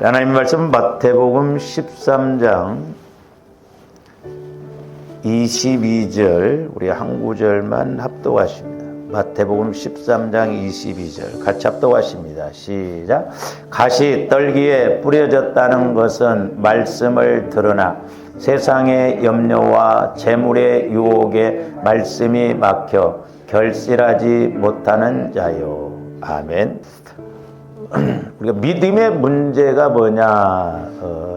하나님 말씀 마태복음 13장 22절 우리 한 구절만 합독하십니다. 마태복음 13장 22절 같이 합독하십니다. 시작. 가시 떨기에 뿌려졌다는 것은 말씀을 들으나 세상의 염려와 재물의 유혹에 말씀이 막혀 결실하지 못하는 자요. 아멘. 우리가 믿음의 문제가 뭐냐?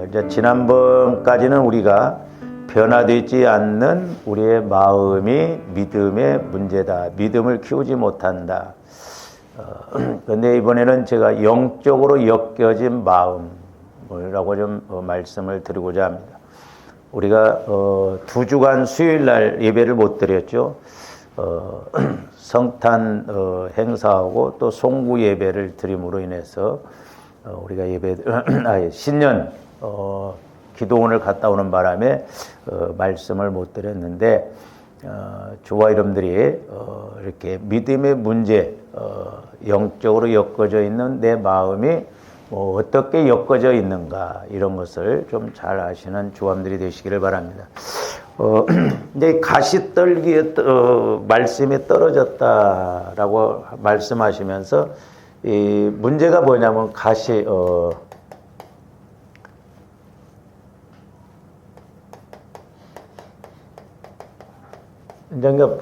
이제 지난번까지는 우리가 변화되지 않는 우리의 마음이 믿음의 문제다. 믿음을 키우지 못한다. 그런데 이번에는 제가 영적으로 엮여진 마음이라고 좀 말씀을 드리고자 합니다. 우리가 2주간 수요일 날 예배를 못 드렸죠. 성탄 행사하고 또 송구 예배를 드림으로 인해서 우리가 신년 기도원을 갔다 오는 바람에 말씀을 못 드렸는데 저와 여러분들이 이렇게 믿음의 문제, 영적으로 엮어져 있는 내 마음이 어떻게 엮어져 있는가 이런 것을 좀 잘 아시는 조함들이 되시기를 바랍니다. 이제 가시떨기에 말씀이 떨어졌다라고 말씀하시면서 이 문제가 뭐냐면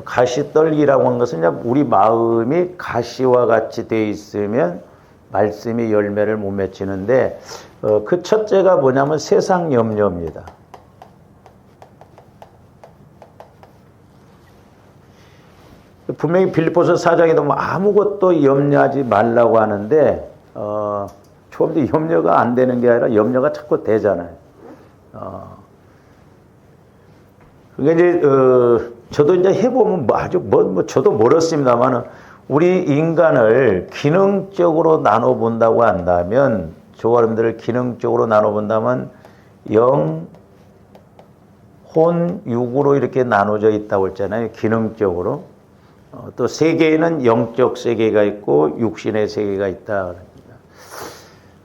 가시떨기라고 하는 것은 우리 마음이 가시와 같이 돼 있으면 말씀이 열매를 못 맺히는데 그 첫째가 뭐냐면 세상 염려입니다. 분명히 빌립보서 4장에도 아무것도 염려하지 말라고 하는데 처음부터 염려가 안 되는 게 아니라 염려가 자꾸 되잖아요. 그러니까 이제 저도 이제 해보면 아주 저도 멀었습니다만은 우리 인간을 기능적으로 나눠 본다고 한다면 저와 여러분들을 기능적으로 나눠 본다면 영, 혼, 육으로 이렇게 나눠져 있다고 했잖아요. 기능적으로. 또 세계에는 영적 세계가 있고 육신의 세계가 있다.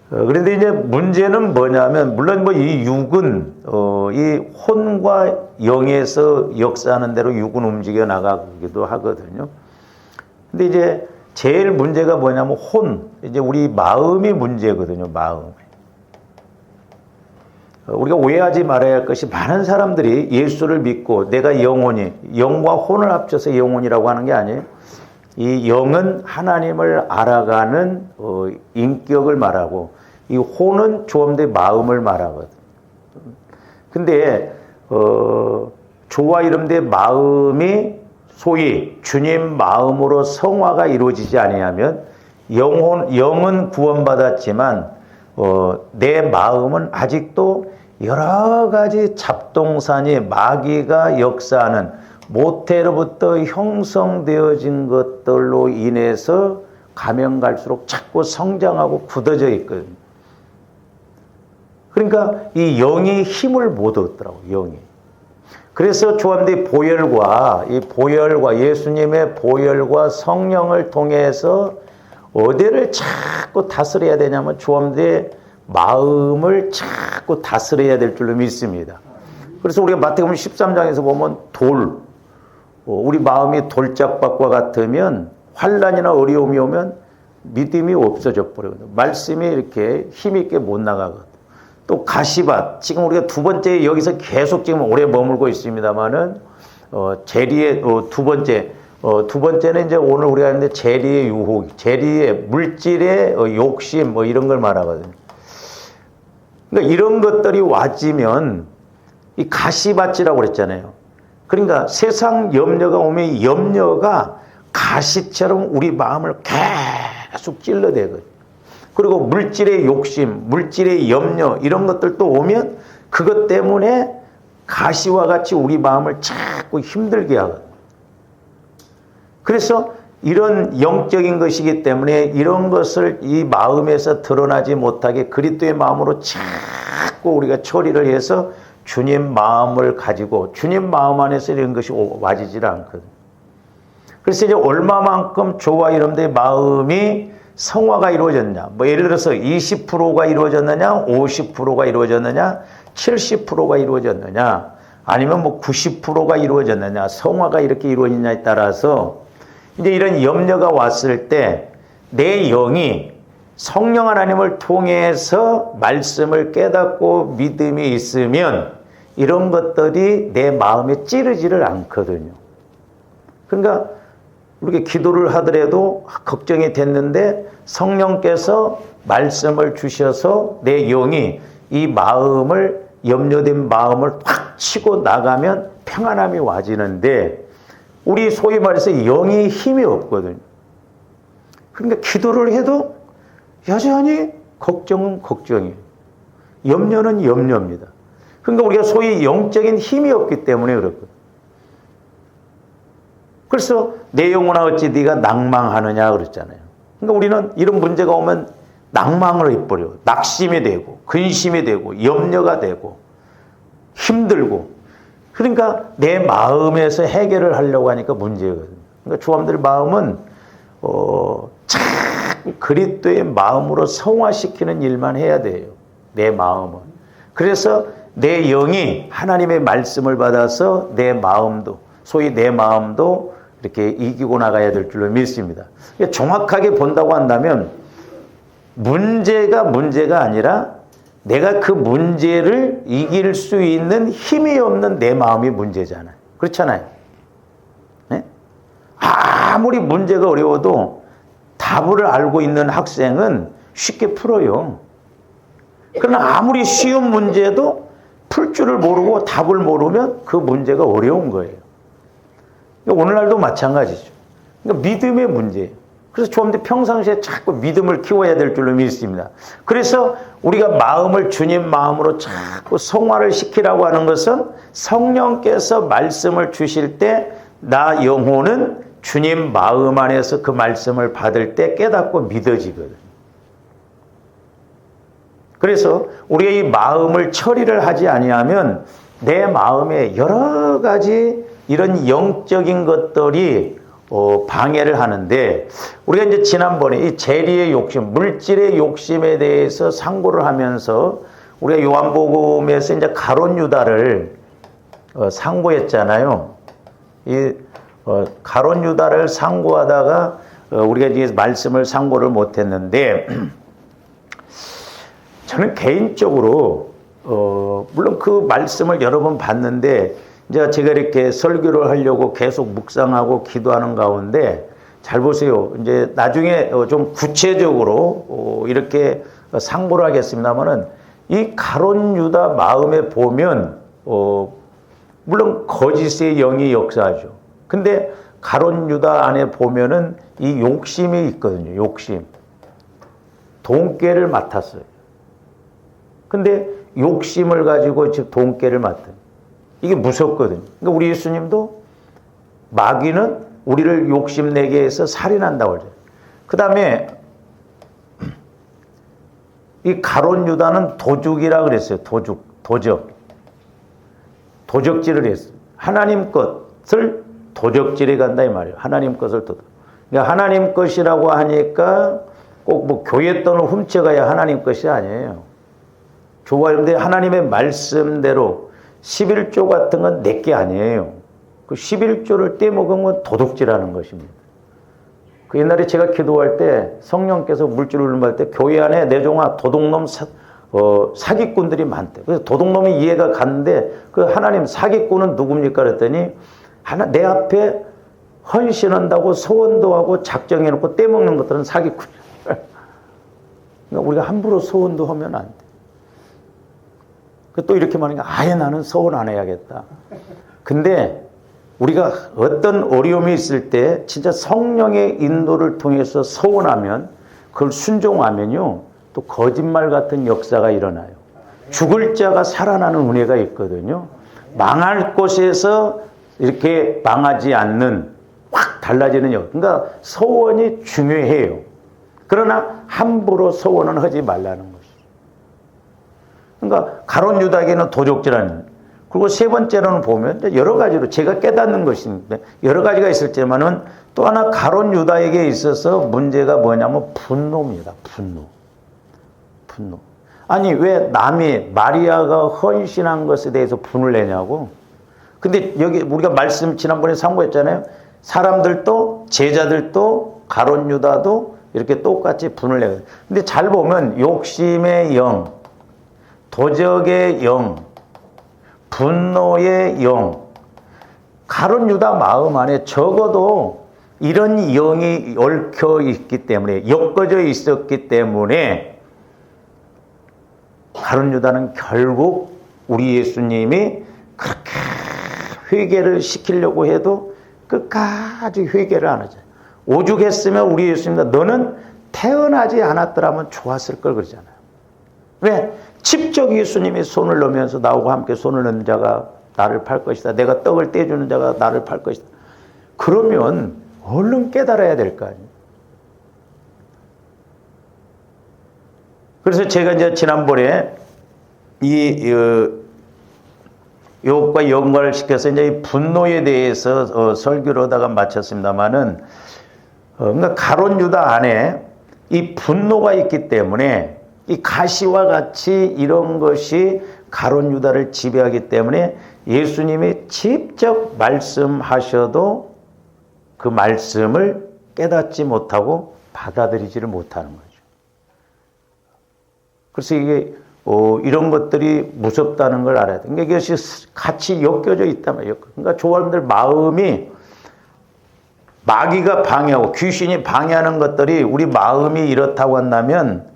그런데 이제 문제는 뭐냐면 물론 이 육은 이 혼과 영에서 역사하는 대로 육은 움직여 나가기도 하거든요. 근데 이제 제일 문제가 뭐냐면 이제 우리 마음이 문제거든요. 마음. 우리가 오해하지 말아야 할 것이 많은 사람들이 예수를 믿고 내가 영과 혼을 합쳐서 영혼이라고 하는 게 아니에요. 이 영은 하나님을 알아가는 인격을 말하고 이 혼은 조함대 마음을 말하거든. 근데 저와 여러분들의 마음이 소위 주님 마음으로 성화가 이루어지지 아니하면 영은 구원받았지만 내 마음은 아직도 여러 가지 잡동사니 마귀가 역사하는 모태로부터 형성되어진 것들로 인해서 가면 갈수록 자꾸 성장하고 굳어져 있거든요. 그러니까 이 영이 힘을 못 얻더라고요. 영이. 그래서 조함대 보혈과 예수님의 보혈과 성령을 통해서 어디를 자꾸 다스려야 되냐면 조함대 마음을 자꾸 다스려야 될 줄로 믿습니다. 그래서 우리가 마태복음 13장에서 보면 우리 마음이 돌짝밭과 같으면 환난이나 어려움이 오면 믿음이 없어져 버리거든요. 말씀이 이렇게 힘있게 못 나가거든요. 또 가시밭, 지금 우리가 두 번째 여기서 계속 지금 오래 머물고 있습니다만은 재리의 두 번째는 이제 오늘 우리가 하는데 재리의 유혹, 재리의 물질의 욕심 이런 걸 말하거든요. 그러니까 이런 것들이 와지면 이 가시밭이라고 그랬잖아요. 그러니까 세상 염려가 오면 염려가 가시처럼 우리 마음을 계속 찔러대거든요. 그리고 물질의 욕심, 물질의 염려 이런 것들도 오면 그것 때문에 가시와 같이 우리 마음을 자꾸 힘들게 하거든요. 그래서 이런 영적인 것이기 때문에 이런 것을 이 마음에서 드러나지 못하게 그리스도의 마음으로 자꾸 우리가 처리를 해서 주님 마음을 가지고 주님 마음 안에서 이런 것이 와지질 않거든요. 그래서 이제 얼마만큼 저와 여러분들의 마음이 성화가 이루어졌냐? 뭐 예를 들어서 20%가 이루어졌느냐, 50%가 이루어졌느냐, 70%가 이루어졌느냐, 아니면 뭐 90%가 이루어졌느냐, 성화가 이렇게 이루어지냐에 따라서 이제 이런 염려가 왔을 때 내 영이 성령 하나님을 통해서 말씀을 깨닫고 믿음이 있으면 이런 것들이 내 마음에 찌르지를 않거든요. 그러니까 우리가 기도를 하더라도 걱정이 됐는데 성령께서 말씀을 주셔서 내 영이 이 마음을, 염려된 마음을 확 치고 나가면 평안함이 와지는데 우리 소위 말해서 영이 힘이 없거든요. 그러니까 기도를 해도 여전히 걱정은 걱정이에요. 염려는 염려입니다. 그러니까 우리가 소위 영적인 힘이 없기 때문에 그렇거든요. 그래서 내 영혼아 어찌 네가 낭망하느냐 그랬잖아요. 그러니까 우리는 이런 문제가 오면 낭망을 해버려요. 낙심이 되고 근심이 되고 염려가 되고 힘들고, 그러니까 내 마음에서 해결을 하려고 하니까 문제거든요. 그러니까 주함들 마음은 자꾸 그리스도의 마음으로 성화시키는 일만 해야 돼요. 내 마음은. 그래서 내 영이 하나님의 말씀을 받아서 내 마음도, 소위 내 마음도 이렇게 이기고 나가야 될 줄로 믿습니다. 정확하게 본다고 한다면 문제가 아니라 내가 그 문제를 이길 수 있는 힘이 없는 내 마음이 문제잖아요. 그렇잖아요. 네? 아무리 문제가 어려워도 답을 알고 있는 학생은 쉽게 풀어요. 그러나 아무리 쉬운 문제도 풀 줄을 모르고 답을 모르면 그 문제가 어려운 거예요. 오늘날도 마찬가지죠. 그러니까 믿음의 문제예요. 그래서 조금더 평상시에 자꾸 믿음을 키워야 될 줄로 믿습니다. 그래서 우리가 마음을 주님 마음으로 자꾸 성화를 시키라고 하는 것은 성령께서 말씀을 주실 때 나 영혼은 주님 마음 안에서 그 말씀을 받을 때 깨닫고 믿어지거든요. 그래서 우리가 이 마음을 처리를 하지 아니하면 내 마음에 여러 가지 이런 영적인 것들이 방해를 하는데, 우리가 이제 지난번에 이 재리의 욕심, 물질의 욕심에 대해서 상고를 하면서 우리가 요한복음에서 이제 가룟 유다를 상고했잖아요. 이 가룟 유다를 상고하다가 우리가 이제 말씀을 상고를 못했는데, 저는 개인적으로 물론 그 말씀을 여러 번 봤는데 이제 제가 이렇게 설교를 하려고 계속 묵상하고 기도하는 가운데, 잘 보세요. 이제 나중에 좀 구체적으로 이렇게 상고를 하겠습니다만은 이 가룟 유다 마음에 보면 물론 거짓의 영이 역사하죠. 근데 가룟 유다 안에 보면은 이 욕심이 있거든요. 욕심. 돈깨를 맡았어요. 근데 욕심을 가지고 지금 돈깨를 맡은. 이게 무섭거든요. 그러니까 우리 예수님도 마귀는 우리를 욕심내게 해서 살인한다고 하죠. 그 다음에 이 가룟 유다는 도둑이라 그랬어요. 도적질을 했어요. 하나님 것을 도적질해 간다 이 말이에요. 하나님 것을 도둑. 그러니까 하나님 것이라고 하니까 꼭 뭐 교회 돈을 훔쳐가야 하나님 것이 아니에요. 좋아하는데 하나님의 말씀대로 11조 같은 건 내게 아니에요. 그 11조를 떼먹으면 도둑질하는 것입니다. 그 옛날에 제가 기도할 때 성령께서 물질을 받을 때 교회 안에 내 종아 도둑놈 사기꾼들이 많대. 그래서 도둑놈이 이해가 갔는데 그 하나님 사기꾼은 누굽니까 그랬더니 내 앞에 헌신한다고 소원도 하고 작정해놓고 떼먹는 것들은 사기꾼이야. 그러니까 우리가 함부로 소원도 하면 안 돼. 또 이렇게 말하니까 아예 나는 소원 안 해야겠다. 근데 우리가 어떤 어려움이 있을 때 진짜 성령의 인도를 통해서 소원하면, 그걸 순종하면요 또 거짓말 같은 역사가 일어나요. 죽을 자가 살아나는 은혜가 있거든요. 망할 곳에서 이렇게 망하지 않는 확 달라지는 역. 그러니까 소원이 중요해요. 그러나 함부로 소원은 하지 말라는 거죠. 그러니까 가룟 유다에게는 도적질하는, 그리고 세 번째로는 보면 여러 가지로 제가 깨닫는 것인데 여러 가지가 있을지만은 또 하나 가룟 유다에게 있어서 문제가 뭐냐면 분노입니다. 분노. 아니 왜 남이 마리아가 헌신한 것에 대해서 분을 내냐고. 근데 여기 우리가 말씀 지난번에 상고했잖아요. 사람들도 제자들도 가룟 유다도 이렇게 똑같이 분을 내거든요. 근데 잘 보면 욕심의 영, 도적의 영, 분노의 영, 가룟 유다 마음 안에 적어도 이런 영이 얽혀 있기 때문에 엮어져 있었기 때문에 가룟 유다는 결국 우리 예수님이 그렇게 회개를 시키려고 해도 끝까지 회개를 안 하잖아요. 오죽했으면 우리 예수님 너는 태어나지 않았더라면 좋았을 걸 그러잖아요. 왜? 직접 예수님이 손을 넣으면서 나하고 함께 손을 넣는 자가 나를 팔 것이다. 내가 떡을 떼주는 자가 나를 팔 것이다. 그러면 얼른 깨달아야 될 거 아니에요. 그래서 제가 이제 지난번에 이것과 연관을 시켜서 이제 이 분노에 대해서 설교를 하다가 마쳤습니다만은 그러니까 가룟 유다 안에 이 분노가 있기 때문에 이 가시와 같이 이런 것이 가룟 유다를 지배하기 때문에 예수님이 직접 말씀하셔도 그 말씀을 깨닫지 못하고 받아들이지를 못하는 거죠. 그래서 이게 이런 것들이 무섭다는 걸 알아야 돼. 그러니까 이것이 같이 엮여져 있단 말이에요. 그러니까 조원들 마음이 마귀가 방해하고 귀신이 방해하는 것들이 우리 마음이 이렇다고 한다면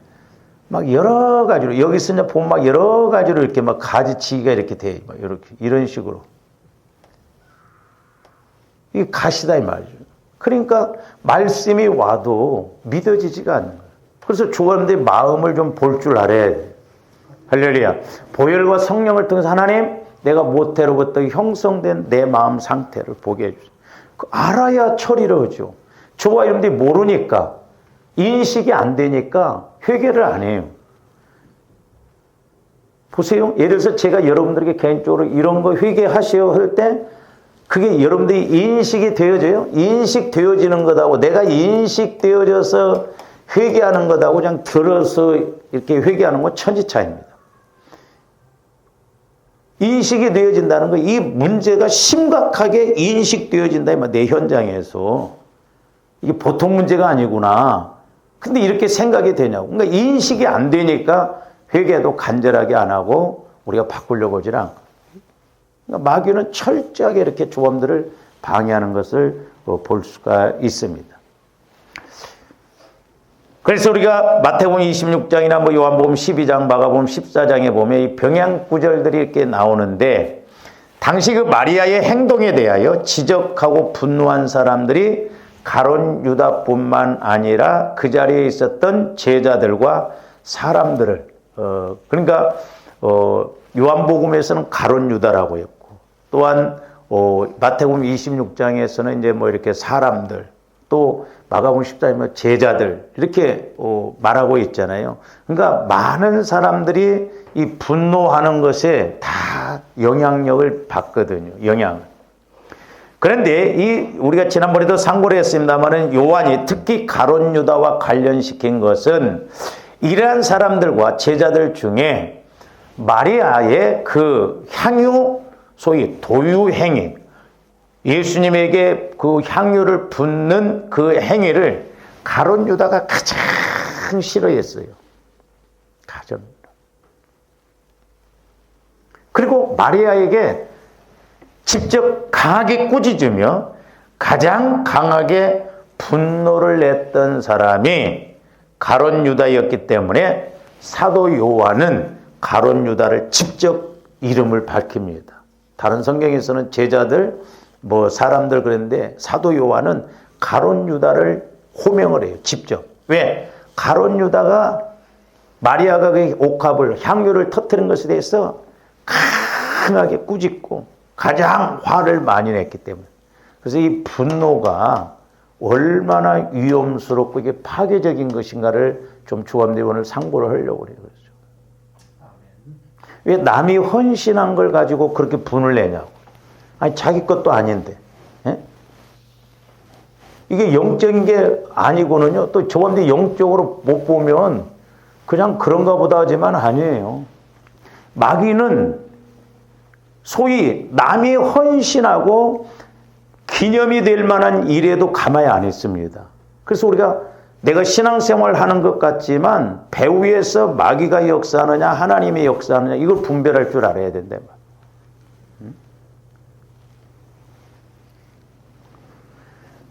막 여러 가지로 여기서 이제 보면 막 여러 가지로 이렇게 막 가지치기가 이렇게 돼. 막 이렇게 이런 식으로. 이게 가시다 이 말이죠. 그러니까 말씀이 와도 믿어지지가 않는 거예요. 그래서 조원들 마음을 좀 볼 줄 알아야 돼. 할렐루야. 보혈과 성령을 통해서 하나님 내가 모태로부터 형성된 내 마음 상태를 보게 해주세요. 알아야 처리를 하죠. 저와 여러분들이 모르니까 인식이 안 되니까 회개를 안 해요. 보세요. 예를 들어서 제가 여러분들에게 개인적으로 이런 거 회개하시오 할 때 그게 여러분들이 인식이 되어져요. 인식되어지는 것하고 내가 인식되어져서 회개하는 것하고 그냥 들어서 이렇게 회개하는 건 천지 차이입니다. 인식이 되어진다는 거, 이 문제가 심각하게 인식되어진다, 내 현장에서. 이게 보통 문제가 아니구나. 근데 이렇게 생각이 되냐고. 그러니까 인식이 안 되니까 회개도 간절하게 안 하고 우리가 바꾸려고 하지 않고. 그러니까 마귀는 철저하게 이렇게 조범들을 방해하는 것을 볼 수가 있습니다. 그래서 우리가 마태복음 26장이나 뭐 요한복음 12장, 마가복음 14장에 보면 이 병양 구절들이 이렇게 나오는데 당시 그 마리아의 행동에 대하여 지적하고 분노한 사람들이 가룟 유다뿐만 아니라 그 자리에 있었던 제자들과 사람들을 그러니까 요한복음에서는 가룟 유다라고 했고 또한 마태복음 26장에서는 이제 뭐 이렇게 사람들 또 마가복음 14장에 제자들 이렇게 말하고 있잖아요. 그러니까 많은 사람들이 이 분노하는 것에 다 영향력을 받거든요. 영향을. 그런데 우리가 지난번에도 상고를 했습니다만은 요한이 특히 가룟 유다와 관련시킨 것은 이러한 사람들과 제자들 중에 마리아의 그 향유, 소위 도유 행위, 예수님에게 그 향유를 붓는 그 행위를 가룟 유다가 가장 싫어했어요. 가룟. 그리고 마리아에게 직접 강하게 꾸짖으며 가장 강하게 분노를 냈던 사람이 가룟 유다였기 때문에 사도 요한은 가룟 유다를 직접 이름을 밝힙니다. 다른 성경에서는 제자들, 뭐 사람들 그랬는데 사도 요한은 가룟 유다를 호명을 해요. 직접. 왜? 가룟 유다가 마리아가 그 옥합을 향유를 터뜨린 것에 대해서 강하게 꾸짖고 가장 화를 많이 냈기 때문에. 그래서 이 분노가 얼마나 위험스럽고 이게 파괴적인 것인가를 좀 주함대 오늘 상고를 하려고 그래요. 왜 남이 헌신한 걸 가지고 그렇게 분을 내냐고. 아니, 자기 것도 아닌데. 예? 이게 영적인 게 아니고는요, 또 저한테 영적으로 못 보면 그냥 그런가 보다 하지만 아니에요. 마귀는 소위 남이 헌신하고 기념이 될 만한 일에도 가만히 안 있습니다. 그래서 우리가 내가 신앙생활 하는 것 같지만 배후에서 마귀가 역사하느냐 하나님이 역사하느냐 이걸 분별할 줄 알아야 된다.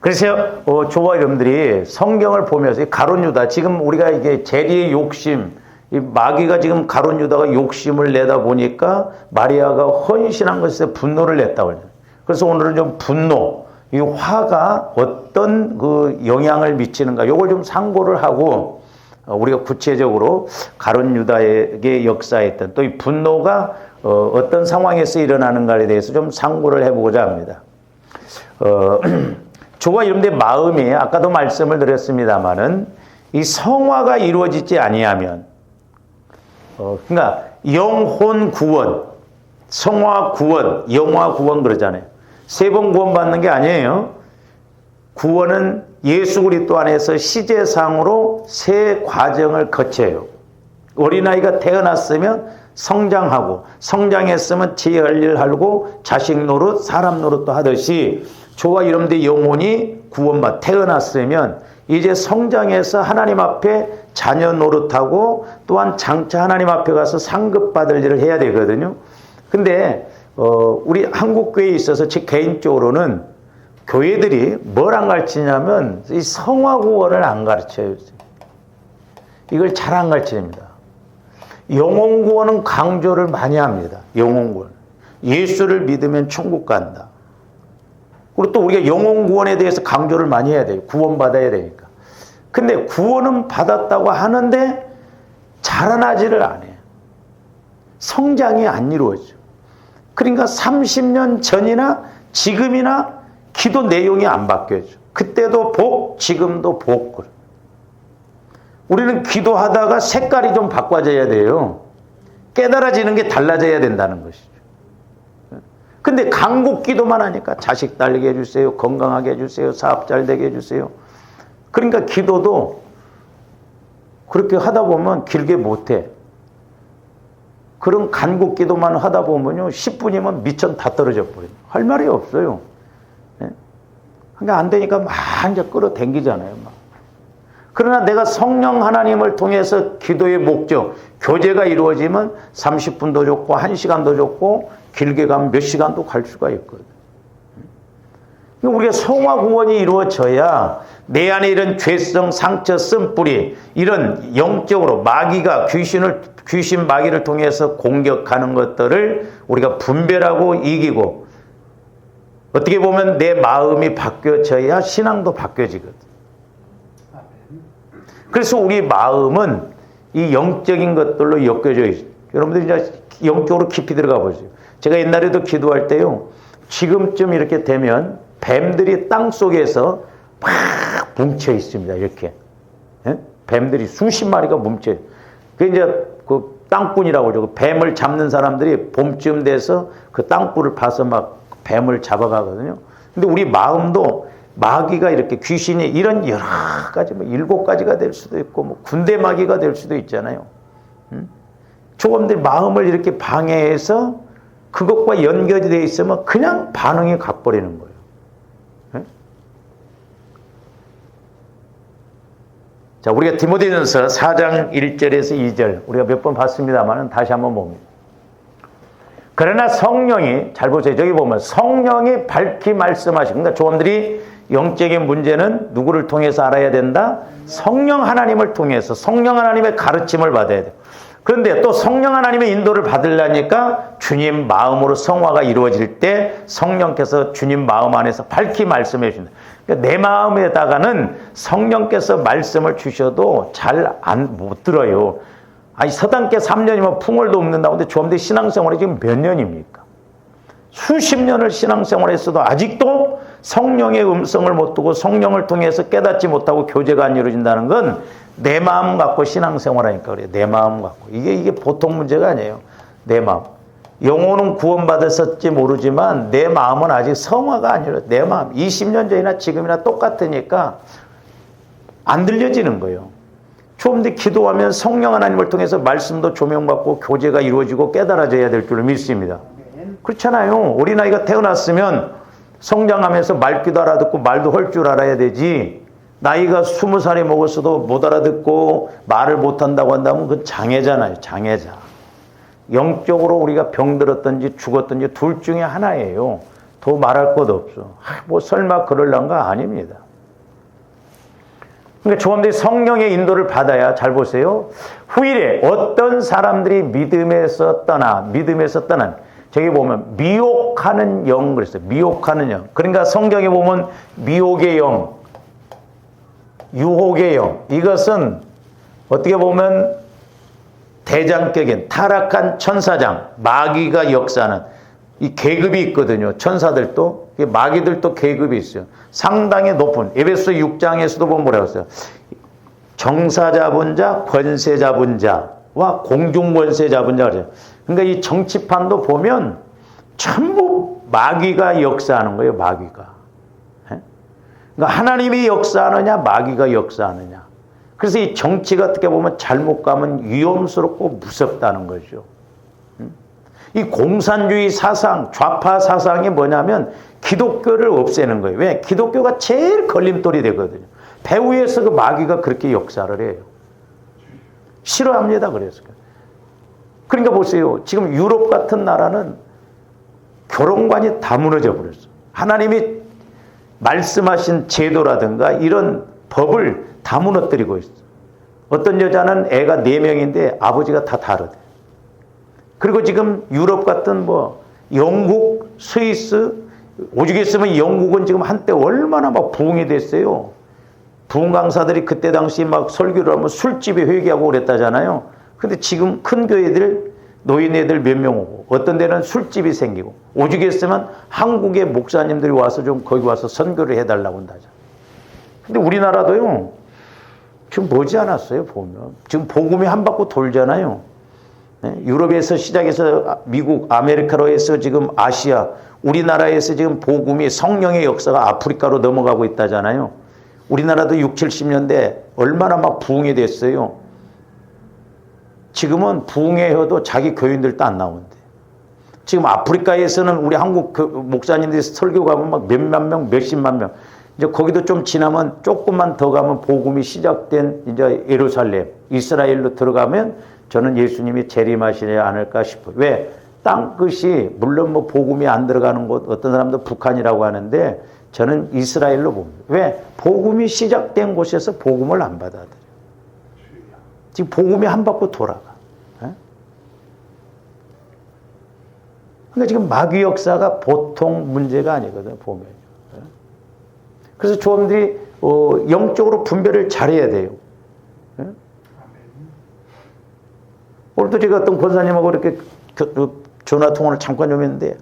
그래서 저와 여러분들이 성경을 보면서 가룟 유다, 지금 우리가 이게 재리의 욕심, 이 마귀가 지금 가룟 유다가 욕심을 내다 보니까 마리아가 헌신한 것에 분노를 냈다고 해요. 그래서 오늘은 좀 분노, 이 화가 어떤 그 영향을 미치는가, 요걸 좀 상고를 하고 우리가 구체적으로 가룟 유다에게 역사했던 또 이 분노가 어떤 상황에서 일어나는가에 대해서 좀 상고를 해보고자 합니다. 저와 여러분들의 마음이 아까도 말씀을 드렸습니다마는 이 성화가 이루어지지 아니하면, 그러니까 영혼 구원, 성화 구원, 영화 구원 그러잖아요. 세 번 구원받는 게 아니에요. 구원은 예수 그리스도 안에서 시제상으로 세 과정을 거쳐요. 어린아이가 태어났으면 성장하고, 성장했으면 지혜할 일 하고, 자식 노릇, 사람 노릇도 하듯이 저와 여러분들의 영혼이 태어났으면 이제 성장해서 하나님 앞에 자녀 노릇하고 또한 장차 하나님 앞에 가서 상급받을 일을 해야 되거든요. 근데 우리 한국교회에 있어서 제 개인적으로는 교회들이 뭘 안 가르치냐면 이 성화구원을 안 가르쳐요. 이걸 잘 안 가르칩니다. 영혼구원은 강조를 많이 합니다. 영혼구원. 예수를 믿으면 천국 간다. 그리고 또 우리가 영혼구원에 대해서 강조를 많이 해야 돼요. 구원받아야 되니까. 근데 구원은 받았다고 하는데 자라나지를 않아요. 성장이 안 이루어져. 그러니까 30년 전이나 지금이나 기도 내용이 안 바뀌어져. 그때도 복, 지금도 복. 우리는 기도하다가 색깔이 좀 바꿔져야 돼요. 깨달아지는 게 달라져야 된다는 것이죠. 근데 간곡 기도만 하니까 자식 달리게 해주세요. 건강하게 해주세요. 사업 잘 되게 해주세요. 그러니까 기도도 그렇게 하다 보면 길게 못해. 그런 간곡 기도만 하다 보면요, 10분이면 미천 다 떨어져 버려요. 할 말이 없어요. 그러니까 안 되니까 막 이제 끌어당기잖아요. 막. 그러나 내가 성령 하나님을 통해서 기도의 목적, 교제가 이루어지면 30분도 좋고 1시간도 좋고 길게 가면 몇 시간도 갈 수가 있거든. 우리가 성화 구원이 이루어져야 내 안에 이런 죄성, 상처, 쓴뿌리, 이런 영적으로 마귀가 귀신 마귀를 통해서 공격하는 것들을 우리가 분별하고 이기고, 어떻게 보면 내 마음이 바뀌어져야 신앙도 바뀌어지거든. 그래서 우리 마음은 이 영적인 것들로 엮여져 있어요. 여러분들 이제 영적으로 깊이 들어가 보세요. 제가 옛날에도 기도할 때요, 지금쯤 이렇게 되면 뱀들이 땅 속에서 막 뭉쳐 있습니다. 이렇게. 예? 뱀들이 수십 마리가 뭉쳐. 그 이제 그 땅꾼이라고 그러죠. 그 뱀을 잡는 사람들이 봄쯤 돼서 그 땅굴을 파서 막 뱀을 잡아가거든요. 근데 우리 마음도 마귀가 이렇게 귀신이 이런 여러 가지, 뭐 7가지가 될 수도 있고, 뭐 군대 마귀가 될 수도 있잖아요. 조금들 마음을 이렇게 방해해서 그것과 연결이 되어 있으면 그냥 반응이 가버리는 거예요. 자, 우리가 디모데전서 4장 1절에서 2절 우리가 몇 번 봤습니다만 다시 한번 봅니다. 그러나 성령이, 잘 보세요. 저기 보면 성령이 밝히 말씀하시고, 그러니까 조원들이 영적인 문제는 누구를 통해서 알아야 된다? 성령 하나님을 통해서, 성령 하나님의 가르침을 받아야 돼요. 그런데 또 성령 하나님의 인도를 받으려니까 주님 마음으로 성화가 이루어질 때 성령께서 주님 마음 안에서 밝히 말씀해 주신다. 그러니까 내 마음에다가는 성령께서 말씀을 주셔도 잘 못 들어요. 아니, 서당께 3년이면 풍월도 없는다고. 근데 조원들 신앙생활이 지금 몇 년입니까? 수십 년을 신앙생활을 했어도 아직도 성령의 음성을 못 듣고 성령을 통해서 깨닫지 못하고 교제가 안 이루어진다는 건 내 마음 갖고 신앙생활하니까 그래요. 내 마음 갖고. 이게 보통 문제가 아니에요. 내 마음. 영혼은 구원받았을지 모르지만 내 마음은 아직 성화가 아니라 내 마음 20년 전이나 지금이나 똑같으니까 안 들려지는 거예요. 좀 더 기도하면 성령 하나님을 통해서 말씀도 조명받고 교제가 이루어지고 깨달아져야 될 줄로 믿습니다. 그렇잖아요. 어린아이가 태어났으면 성장하면서 말귀도 알아듣고 말도 할 줄 알아야 되지. 나이가 20살이 먹었어도 못 알아듣고 말을 못한다고 한다면 그건 장애잖아요. 장애자. 영적으로 우리가 병들었든지 죽었든지 둘 중에 하나예요. 더 말할 것 없어. 뭐 설마 그럴란가? 아닙니다. 그러니까 조금더 성령의 인도를 받아야, 잘 보세요. 후일에 어떤 사람들이 믿음에서 떠난, 저기 보면 미혹하는 영 그랬어요. 미혹하는 영. 그러니까 성경에 보면 미혹의 영, 유혹의 영. 이것은 어떻게 보면 대장격인 타락한 천사장, 마귀가 역사하는 이 계급이 있거든요. 천사들도, 마귀들도 계급이 있어요. 상당히 높은, 에베소 6장에서도 보면 뭐라고 했어요? 정사 잡은 자, 권세 잡은 자와 공중 권세 잡은 자 그래요. 그러니까 이 정치판도 보면 전부 마귀가 역사하는 거예요. 마귀가. 그러니까 하나님이 역사하느냐, 마귀가 역사하느냐. 그래서 이 정치가 어떻게 보면 잘못 가면 위험스럽고 무섭다는 거죠. 이 공산주의 사상, 좌파 사상이 뭐냐면 기독교를 없애는 거예요. 왜? 기독교가 제일 걸림돌이 되거든요. 배후에서 그 마귀가 그렇게 역사를 해요. 싫어합니다. 그래서. 그러니까 보세요. 지금 유럽 같은 나라는 결혼관이 다 무너져 버렸어. 하나님이 말씀하신 제도라든가 이런 법을 다 무너뜨리고 있어. 어떤 여자는 애가 4명인데 아버지가 다 다르대. 그리고 지금 유럽 같은 뭐 영국, 스위스, 오죽 했으면 영국은 지금 한때 얼마나 막 부흥이 됐어요. 부흥 강사들이 그때 당시 막 설교를 하면 술집에 회개하고 그랬다잖아요. 근데 지금 큰 교회들, 노인애들 몇 명 오고 어떤 데는 술집이 생기고 오죽 했으면 한국의 목사님들이 와서 좀 거기 와서 선교를 해달라고 한다잖아요. 근데 우리나라도요. 지금 머지 않았어요. 보면. 지금 복음이 한 바퀴 돌잖아요. 유럽에서 시작해서 미국, 아메리카로에서 지금 아시아, 우리나라에서 지금 복음이 성령의 역사가 아프리카로 넘어가고 있다잖아요. 우리나라도 60, 70년대 얼마나 막 부흥이 됐어요. 지금은 부흥회여도 자기 교인들도 안 나온대. 지금 아프리카에서는 우리 한국 목사님들이 설교 가면 막 몇만 명, 몇십만 명. 이제 거기도 좀 지나면 조금만 더 가면 복음이 시작된 이제 예루살렘, 이스라엘로 들어가면 저는 예수님이 재림하시지 않을까 싶어요. 왜? 땅끝이 물론 뭐 복음이 안 들어가는 곳, 어떤 사람도 북한이라고 하는데 저는 이스라엘로 봅니다. 왜? 복음이 시작된 곳에서 복음을 안 받아들여요. 지금 복음이 한 바퀴 돌아가. 그러니까 지금 마귀 역사가 보통 문제가 아니거든요. 보면. 그래서 조원들이 영적으로 분별을 잘해야 돼요. 오늘도 제가 어떤 권사님하고 이렇게 전화 통화를 잠깐 좀 했는데,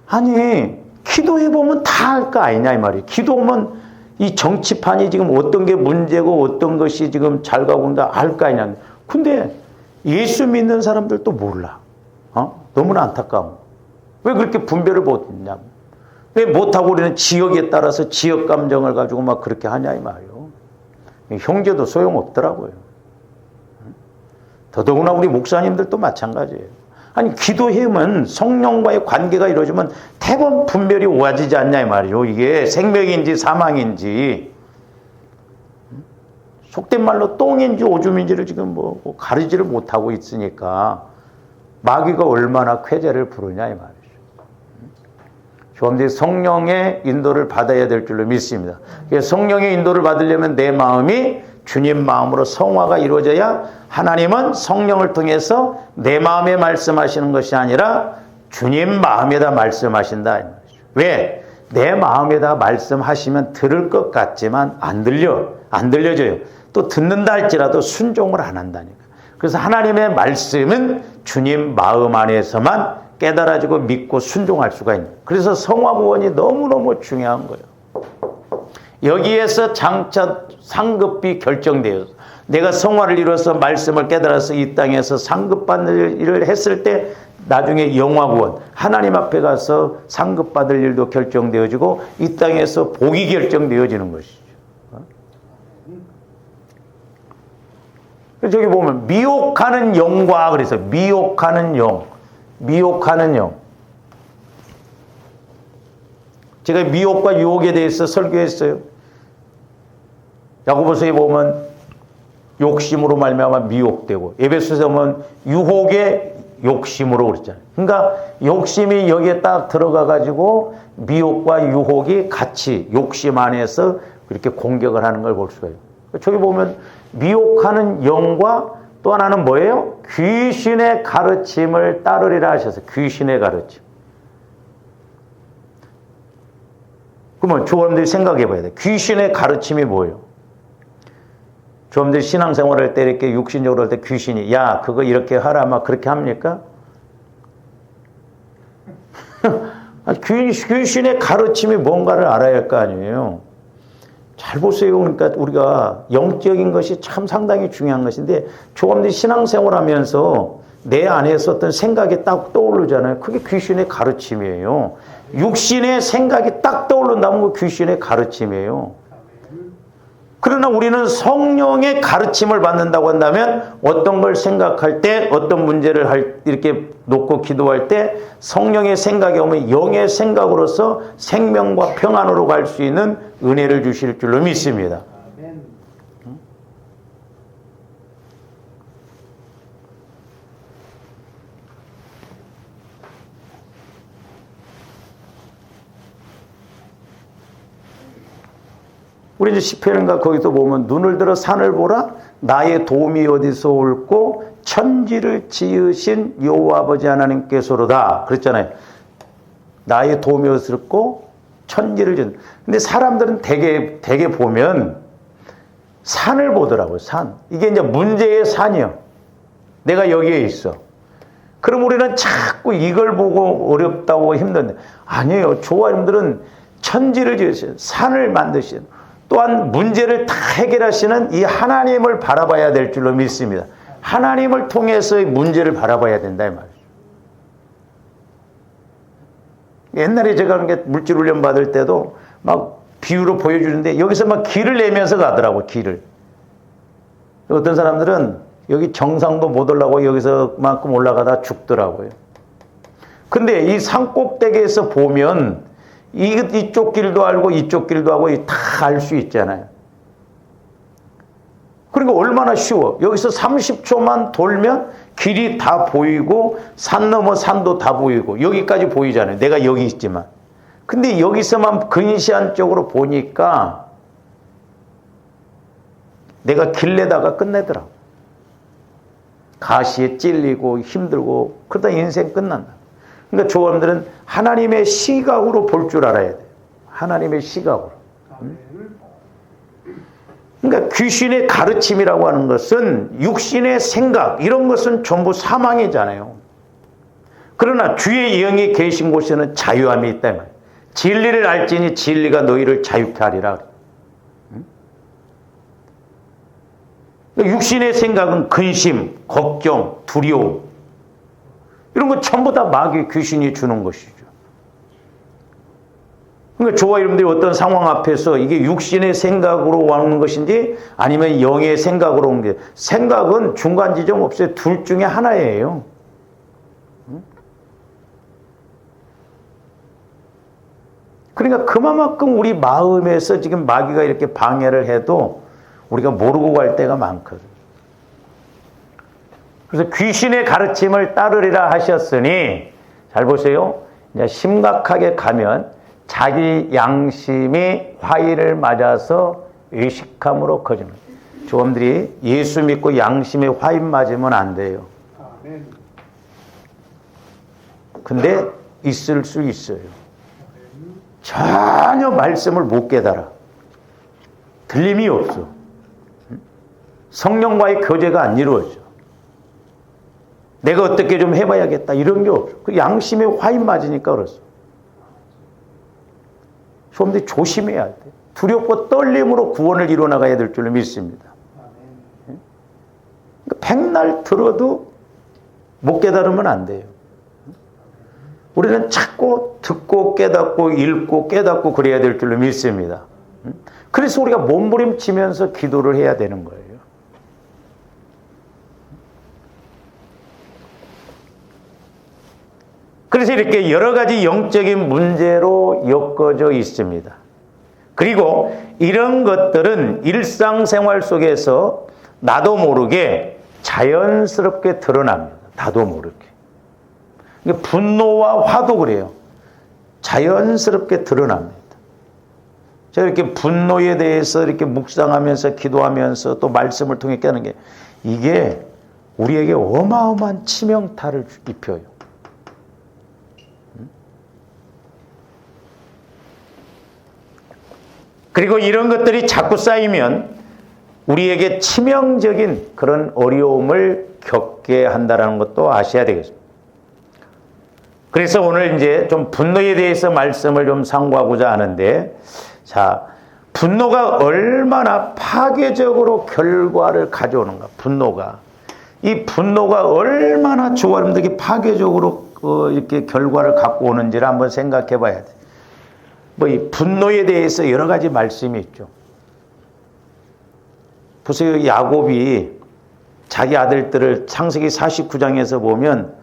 아니 기도해보면 다 알 거 아니냐 이 말이에요. 기도하면 이 정치판이 지금 어떤 게 문제고 어떤 것이 지금 잘 가고 있다 알 거 아니냐. 근데 예수 믿는 사람들도 몰라. 너무나 안타까워. 왜 그렇게 분별을 못했냐. 왜 못하고 우리는 지역에 따라서 지역 감정을 가지고 막 그렇게 하냐 이 말이에요. 형제도 소용없더라고요. 더더구나 우리 목사님들도 마찬가지예요. 아니 기도하면 성령과의 관계가 이루어지면 대부분 분별이 오아지지 않냐 이 말이죠. 이게 생명인지 사망인지 속된 말로 똥인지 오줌인지를 지금 뭐 가리지를 못하고 있으니까 마귀가 얼마나 쾌재를 부르냐 이 말이죠. 조금더 성령의 인도를 받아야 될 줄로 믿습니다. 성령의 인도를 받으려면 내 마음이 주님 마음으로 성화가 이루어져야 하나님은 성령을 통해서 내 마음에 말씀하시는 것이 아니라 주님 마음에다 말씀하신다. 왜? 내 마음에다 말씀하시면 들을 것 같지만 안 들려져요. 또 듣는다 할지라도 순종을 안 한다니까. 그래서 하나님의 말씀은 주님 마음 안에서만 깨달아지고 믿고 순종할 수가 있는 거예요. 그래서 성화 구원이 너무너무 중요한 거예요. 여기에서 장차 상급이 결정돼요. 내가 성화를 이뤄서 말씀을 깨달아서 이 땅에서 상급받는 일을 했을 때 나중에 영화구원, 하나님 앞에 가서 상급받을 일도 결정되어지고 이 땅에서 복이 결정되어지는 것이죠. 저기 보면 미혹하는 영과 그래서 미혹하는 영, 미혹하는 영. 제가 미혹과 유혹에 대해서 설교했어요. 야고보서에 보면 욕심으로 말미암아 미혹되고, 에베소서에 보면 유혹의 욕심으로 그랬잖아요. 그러니까 욕심이 여기에 딱 들어가 가지고 미혹과 유혹이 같이 욕심 안에서 그렇게 공격을 하는 걸 볼 수가 있어요. 저기 보면 미혹하는 영과 또 하나는 뭐예요? 귀신의 가르침을 따르리라 하셔서 귀신의 가르침. 그러면 조원들이 생각해 봐야 돼. 귀신의 가르침이 뭐예요? 조원들이 신앙생활할 때 이렇게 육신적으로 할 때 귀신이 야 그거 이렇게 하라 막 그렇게 합니까? 귀신의 가르침이 뭔가를 알아야 할 거 아니에요. 잘 보세요. 그러니까 우리가 영적인 것이 참 상당히 중요한 것인데 조금들 신앙생활하면서 내 안에서 어떤 생각이 딱 떠오르잖아요. 그게 귀신의 가르침이에요. 육신의 생각이 딱 떠오른다면 그 귀신의 가르침이에요. 그러나 우리는 성령의 가르침을 받는다고 한다면 어떤 걸 생각할 때 어떤 문제를 이렇게 놓고 기도할 때 성령의 생각이 오면 영의 생각으로서 생명과 평안으로 갈 수 있는 은혜를 주실 줄로 믿습니다. 우리 이제 시편인가 거기서 보면 눈을 들어 산을 보라 나의 도움이 어디서 올고 천지를 지으신 여호와 아버지 하나님께서로다 그랬잖아요. 나의 도움이 어디서 올고 천지를 지은. 근데 사람들은 대개 보면 산을 보더라고요. 산. 이게 이제 문제의 산이요. 내가 여기에 있어. 그럼 우리는 자꾸 이걸 보고 어렵다고 힘든데 아니에요. 조화님들은 천지를 지으신 산을 만드신 또한 문제를 다 해결하시는 이 하나님을 바라봐야 될 줄로 믿습니다. 하나님을 통해서의 문제를 바라봐야 된다 이 말이죠. 옛날에 제가 물질 훈련 받을 때도 막 비유로 보여주는데 여기서 막 길을 내면서 가더라고. 길을. 어떤 사람들은 여기 정상도 못 올라가고 여기서만큼 올라가다 죽더라고요. 근데 이 산 꼭대기에서 보면 이쪽 길도 알고 이쪽 길도 하고 다 알 수 있잖아요. 그러니까 얼마나 쉬워. 여기서 30초만 돌면 길이 다 보이고 산 넘어 산도 다 보이고 여기까지 보이잖아요. 내가 여기 있지만. 근데 여기서만 근시안 쪽으로 보니까 내가 길내다가 끝내더라고. 가시에 찔리고 힘들고 그러다 인생 끝난다. 그러니까 조원들은 하나님의 시각으로 볼 줄 알아야 돼요. 하나님의 시각으로. 그러니까 귀신의 가르침이라고 하는 것은 육신의 생각 이런 것은 전부 사망이잖아요. 그러나 주의 영이 계신 곳에는 자유함이 있다 말이에요. 진리를 알지니 진리가 너희를 자유케 하리라. 육신의 생각은 근심, 걱정, 두려움 이런 거 전부 다 마귀 귀신이 주는 것이죠. 그러니까 저와 여러분들이 어떤 상황 앞에서 이게 육신의 생각으로 오는 것인지 아니면 영의 생각으로 오는 게 생각은 중간 지점 없어요. 둘 중에 하나예요. 그러니까 그만큼 우리 마음에서 지금 마귀가 이렇게 방해를 해도 우리가 모르고 갈 때가 많거든. 그래서 귀신의 가르침을 따르리라 하셨으니 잘 보세요. 이제 심각하게 가면 자기 양심이 화의를 맞아서 의식함으로 커집니다. 조원들이 예수 믿고 양심에 화의 맞으면 안 돼요. 근데 있을 수 있어요. 전혀 말씀을 못 깨달아. 들림이 없어. 성령과의 교제가 안 이루어져. 내가 어떻게 좀 해봐야겠다 이런 게 없어. 그 양심에 화의 맞으니까 그렇소. 좀 조심해야 돼. 두렵고 떨림으로 구원을 이뤄나가야 될 줄로 믿습니다. 그러니까 백날 들어도 못 깨달으면 안 돼요. 우리는 자꾸 듣고 깨닫고 읽고 깨닫고 그래야 될 줄로 믿습니다. 그래서 우리가 몸부림치면서 기도를 해야 되는 거예요. 그래서 이렇게 여러 가지 영적인 문제로 엮어져 있습니다. 그리고 이런 것들은 일상생활 속에서 나도 모르게 자연스럽게 드러납니다. 나도 모르게. 분노와 화도 그래요. 자연스럽게 드러납니다. 제가 이렇게 분노에 대해서 이렇게 묵상하면서 기도하면서 또 말씀을 통해 깨는 게 이게 우리에게 어마어마한 치명타를 입혀요. 그리고 이런 것들이 자꾸 쌓이면 우리에게 치명적인 그런 어려움을 겪게 한다는 것도 아셔야 되겠습니다. 그래서 오늘 이제 좀 분노에 대해서 말씀을 좀 상고하고자 하는데, 자, 분노가 얼마나 파괴적으로 결과를 가져오는가, 분노가. 이 분노가 얼마나 주님들에게 파괴적으로 이렇게 결과를 갖고 오는지를 한번 생각해 봐야 돼. 이 분노에 대해서 여러 가지 말씀이 있죠. 보세요. 야곱이 자기 아들들을 창세기 49장에서 보면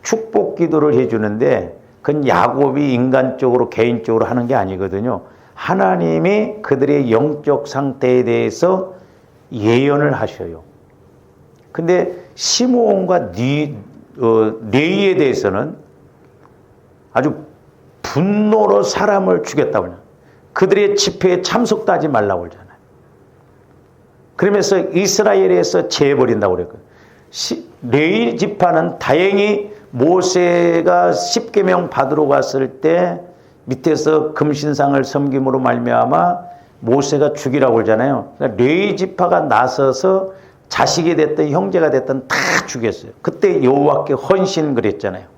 축복 기도를 해주는데 그건 야곱이 인간적으로 개인적으로 하는 게 아니거든요. 하나님이 그들의 영적 상태에 대해서 예언을 하셔요. 근데 시므온과 레위에 대해서는 아주 분노로 사람을 죽였다고 하냐. 그들의 집회에 참석도 하지 말라고 그러잖아요. 그러면서 이스라엘에서 제해버린다고 그랬거든요. 레위 지파는 다행히 모세가 십계명 받으러 갔을 때 밑에서 금신상을 섬김으로 말미암아 모세가 죽이라고 그러잖아요. 그러니까 레위 지파가 나서서 자식이 됐든 형제가 됐든 다 죽였어요. 그때 여호와께 헌신 그랬잖아요.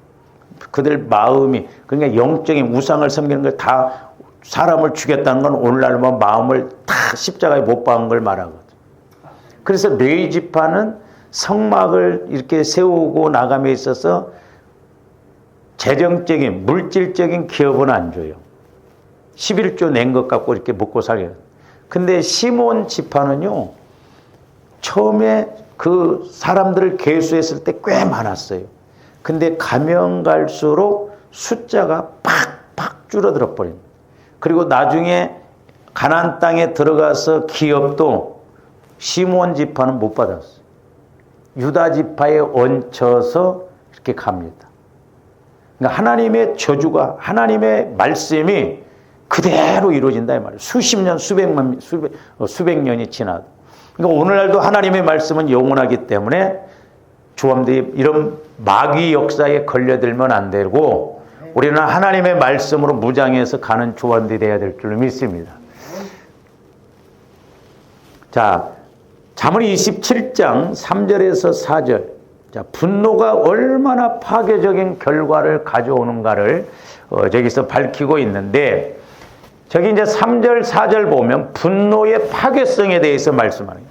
그들 마음이, 그러니까 영적인 우상을 섬기는 걸 다 사람을 죽였다는 건 오늘날 마음을 다 십자가에 못 박은 걸 말하거든요. 그래서 레위 지파는 성막을 이렇게 세우고 나감에 있어서 재정적인, 물질적인 기업은 안 줘요. 11조 낸 것 갖고 이렇게 먹고 살려요. 근데 시몬 지파는요, 처음에 그 사람들을 계수했을 때 꽤 많았어요. 근데 가면 갈수록 숫자가 팍팍 줄어들어 버립니다. 그리고 나중에 가나안 땅에 들어가서 기업도 시몬 지파는 못 받았어요. 유다 지파에 얹혀서 이렇게 갑니다. 그러니까 하나님의 저주가, 하나님의 말씀이 그대로 이루어진다 이 말이에요. 수십 년, 수백 년이 지나도. 그러니까 오늘날도 하나님의 말씀은 영원하기 때문에 조함들이 이런 마귀 역사에 걸려들면 안 되고 우리는 하나님의 말씀으로 무장해서 가는 조함들이 되어야 될 줄로 믿습니다. 자, 잠언 27장 3절에서 4절. 자, 분노가 얼마나 파괴적인 결과를 가져오는가를 저기서 밝히고 있는데, 저기 이제 3절, 4절 보면 분노의 파괴성에 대해서 말씀하는 거예요.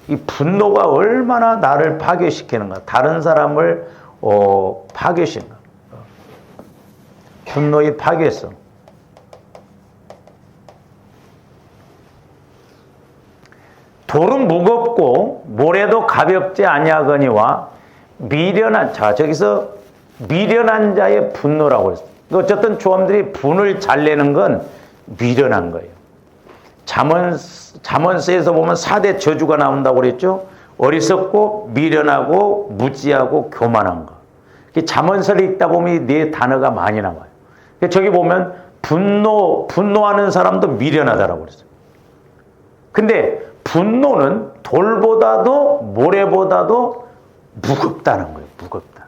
이 분노가 얼마나 나를 파괴시키는가, 다른 사람을 파괴시키는가. 분노의 파괴성. 돌은 무겁고 모래도 가볍지 아니하거니와 미련한 자, 저기서 미련한 자의 분노라고 했어요. 어쨌든 조함들이 분을 잘 내는 건 미련한 거예요. 잠언서에서 보면 4대 저주가 나온다고 그랬죠. 어리석고 미련하고 무지하고 교만한 거. 잠언서를 읽다 보면 네 단어가 많이 나와요. 저기 보면 분노하는 사람도 미련하다라고 그랬어요. 근데 분노는 돌보다도 모래보다도 무겁다는 거예요. 무겁다.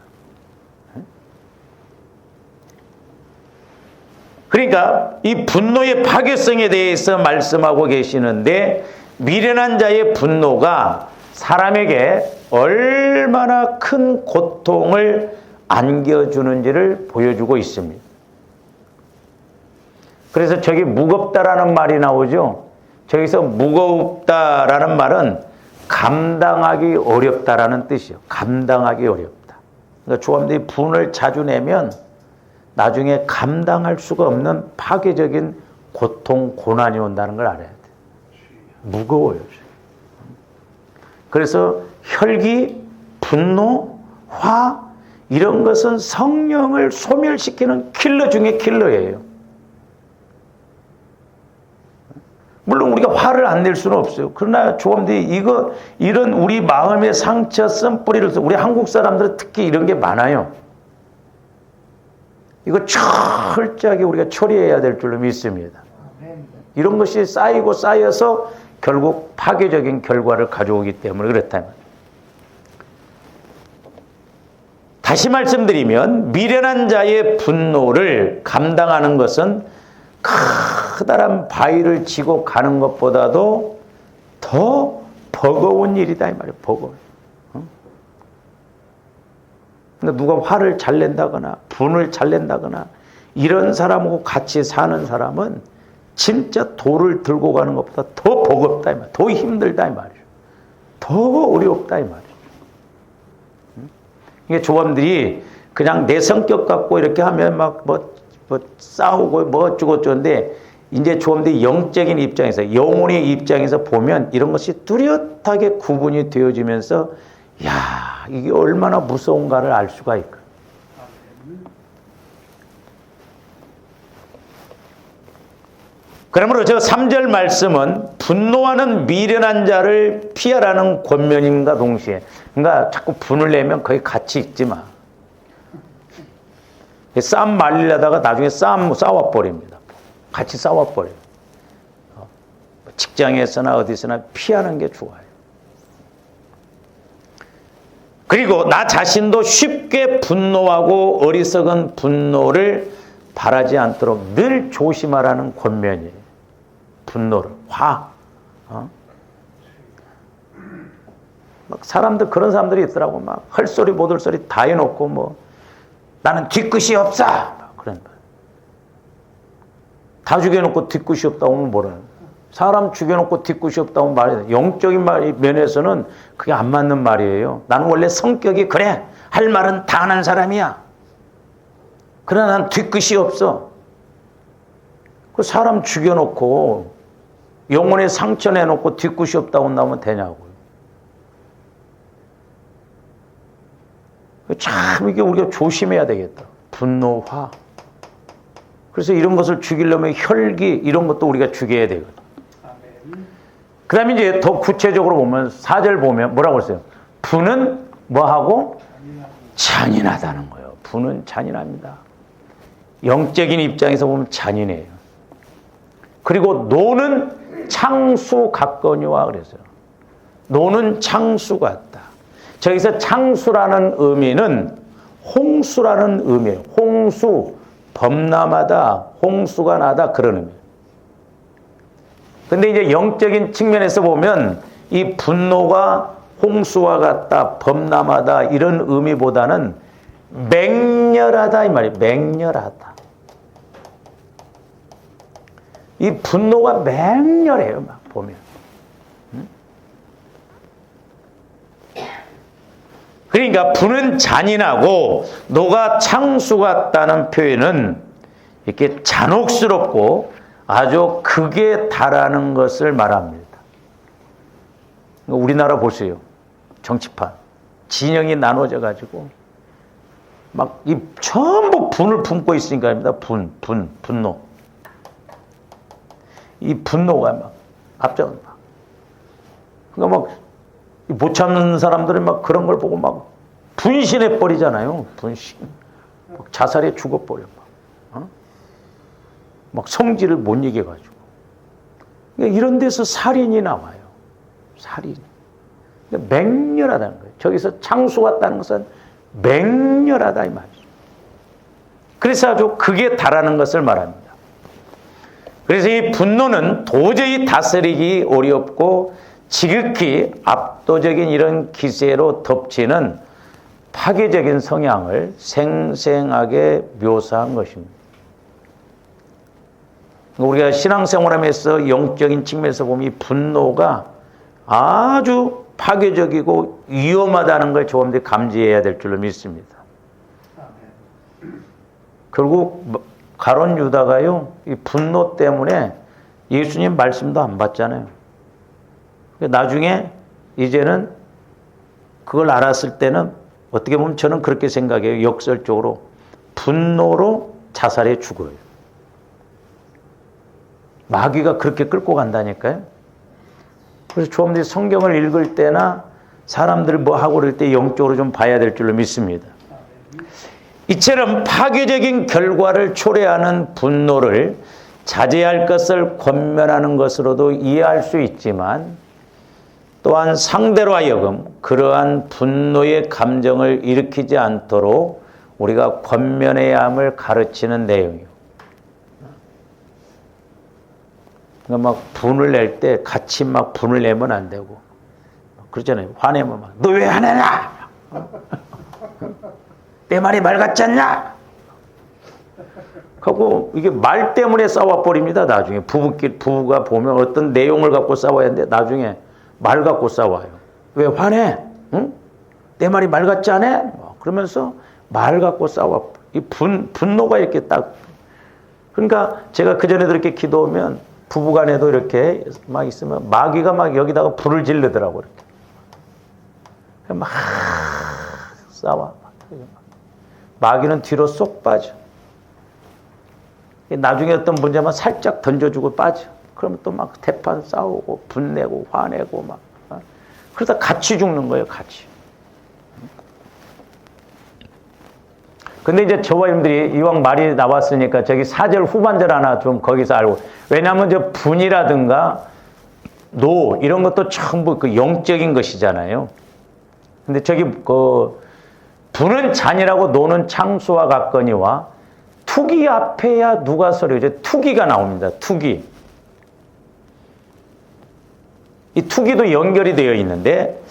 그러니까 이 분노의 파괴성에 대해서 말씀하고 계시는데, 미련한 자의 분노가 사람에게 얼마나 큰 고통을 안겨주는지를 보여주고 있습니다. 그래서 저기 무겁다라는 말이 나오죠. 저기서 무겁다라는 말은 감당하기 어렵다라는 뜻이요. 감당하기 어렵다. 그러니까 조함들이 분을 자주 내면 나중에 감당할 수가 없는 파괴적인 고통, 고난이 온다는 걸 알아야 돼. 무거워요. 그래서 혈기, 분노, 화 이런 것은 성령을 소멸시키는 킬러 중에 킬러예요. 물론 우리가 화를 안 낼 수는 없어요. 그러나 조금들이 이런 우리 마음의 상처 쓴 뿌리를 우리 한국 사람들은 특히 이런 게 많아요. 이거 철저하게 우리가 처리해야 될 줄로 믿습니다. 이런 것이 쌓이고 쌓여서 결국 파괴적인 결과를 가져오기 때문에 그렇다. 다시 말씀드리면 미련한 자의 분노를 감당하는 것은 커다란 바위를 지고 가는 것보다도 더 버거운 일이다 이 말이에요. 버거워. 그러니까 누가 화를 잘 낸다거나 분을 잘 낸다거나 이런 사람하고 같이 사는 사람은 진짜 돌을 들고 가는 것보다 더 버겁다 이 말이에요. 더 힘들다 이 말이에요. 더 어렵다 이 말이에요. 이게 조언들이 그냥 내 성격 갖고 이렇게 하면 막 뭐 싸우고 뭐 어쩌고저쩌는데 이제 조언들이 영적인 입장에서 영혼의 입장에서 보면 이런 것이 뚜렷하게 구분이 되어지면서 야 이게 얼마나 무서운가를 알 수가 있고. 그러므로 저 3절 말씀은 분노하는 미련한 자를 피하라는 권면인가 동시에 그러니까 자꾸 분을 내면 거기 같이 있지 마. 싸움 말리려다가 나중에 싸워버립니다. 같이 싸워버려요. 직장에서나 어디서나 피하는 게 좋아요. 그리고 나 자신도 쉽게 분노하고 어리석은 분노를 바라지 않도록 늘 조심하라는 권면이에요. 분노를, 화. 막 사람들, 그런 사람들이 있더라고. 막 헐소리, 못할소리 다 해놓고 뭐, 나는 뒤끝이 없어! 그런 거예요. 다 죽여놓고 뒤끝이 없다고 하면 뭐라는 거예요? 사람 죽여놓고 뒤끝이 없다고 말해요. 영적인 면에서는 그게 안 맞는 말이에요. 나는 원래 성격이 그래. 할 말은 다 하는 사람이야. 그러나 난 뒤끝이 없어. 그 사람 죽여놓고 영혼에 상처 내놓고 뒤끝이 없다고 나오면 되냐고요. 참 이게 우리가 조심해야 되겠다. 분노, 화. 그래서 이런 것을 죽이려면 혈기 이런 것도 우리가 죽여야 되거든. 그 다음에 이제 더 구체적으로 보면 4절 보면 뭐라고 했어요? 분은 뭐하고? 잔인하다는 거예요. 분은 잔인합니다. 영적인 입장에서 보면 잔인해요. 그리고 노는 창수 같거니와 그랬어요. 노는 창수 같다. 저기서 창수라는 의미는 홍수라는 의미예요. 홍수, 범람하다, 홍수가 나다 그런 의미예요. 근데 이제 영적인 측면에서 보면 이 분노가 홍수와 같다, 범람하다 이런 의미보다는 맹렬하다 이 말이에요. 맹렬하다. 이 분노가 맹렬해요. 막 보면. 그러니까 분은 잔인하고 노가 창수 같다는 표현은 이렇게 잔혹스럽고 아주 극에 달하는 것을 말합니다. 우리나라 보세요. 정치판. 진영이 나눠져 가지고 막 이 전부 분을 품고 있으니까 입니다. 분노. 이 분노가 막 앞장을 막. 그러니까 막 못 참는 사람들은 막 그런 걸 보고 막 분신해 버리잖아요. 분신. 막 자살해 죽어버려. 막 성질을 못 이겨가지고. 그러니까 이런 데서 살인이 나와요. 살인. 그러니까 맹렬하다는 거예요. 저기서 창수 같다는 것은 맹렬하다 이 말이죠. 그래서 아주 극에 달하는 것을 말합니다. 그래서 이 분노는 도저히 다스리기 어렵고 지극히 압도적인 이런 기세로 덮치는 파괴적인 성향을 생생하게 묘사한 것입니다. 우리가 신앙생활하면서 영적인 측면에서 보면 이 분노가 아주 파괴적이고 위험하다는 걸 조금씩 감지해야 될 줄로 믿습니다. 결국 가룟 유다가요, 이 분노 때문에 예수님 말씀도 안 받잖아요. 나중에 이제는 그걸 알았을 때는 어떻게 보면 저는 그렇게 생각해요. 역설적으로 분노로 자살해 죽어요. 마귀가 그렇게 끌고 간다니까요. 그래서 조금들 성경을 읽을 때나 사람들 뭐 하고 그럴 때 영적으로 좀 봐야 될 줄로 믿습니다. 이처럼 파괴적인 결과를 초래하는 분노를 자제할 것을 권면하는 것으로도 이해할 수 있지만, 또한 상대로 하여금 그러한 분노의 감정을 일으키지 않도록 우리가 권면해야 함을 가르치는 내용이에요. 그러니까 막 분을 낼 때 같이 막 분을 내면 안 되고, 그렇잖아요. 화내면 막 너 왜 화내냐? 내 말이 말 같지 않냐? 하고 이게 말 때문에 싸워버립니다. 나중에 부부가 보면 어떤 내용을 갖고 싸워야 하는데 나중에 말 갖고 싸워요. 왜 화내? 응? 내 말이 말 같지 않아? 그러면서 말 갖고 싸워. 이 분노가 이렇게 딱. 그러니까 제가 그전에도 이렇게 기도하면 부부간에도 이렇게 막 있으면 마귀가 막 여기다가 불을 지르더라고. 이렇게. 막 싸워. 마귀는 뒤로 쏙 빠져. 나중에 어떤 문제만 살짝 던져주고 빠져. 그러면 또 막 대판 싸우고 분내고 화내고 막. 그러다 같이 죽는 거예요. 같이. 근데 이제 저와 여러분들이 이왕 말이 나왔으니까 저기 4절 후반절 하나 좀 거기서 알고. 왜냐하면 저 분이라든가 노 이런 것도 전부 그 영적인 것이잖아요. 근데 저기 분은 잔이라고 노는 창수와 같거니와 투기 앞에야 누가 서려. 이제 투기가 나옵니다. 투기. 이 투기도 연결이 되어 있는데,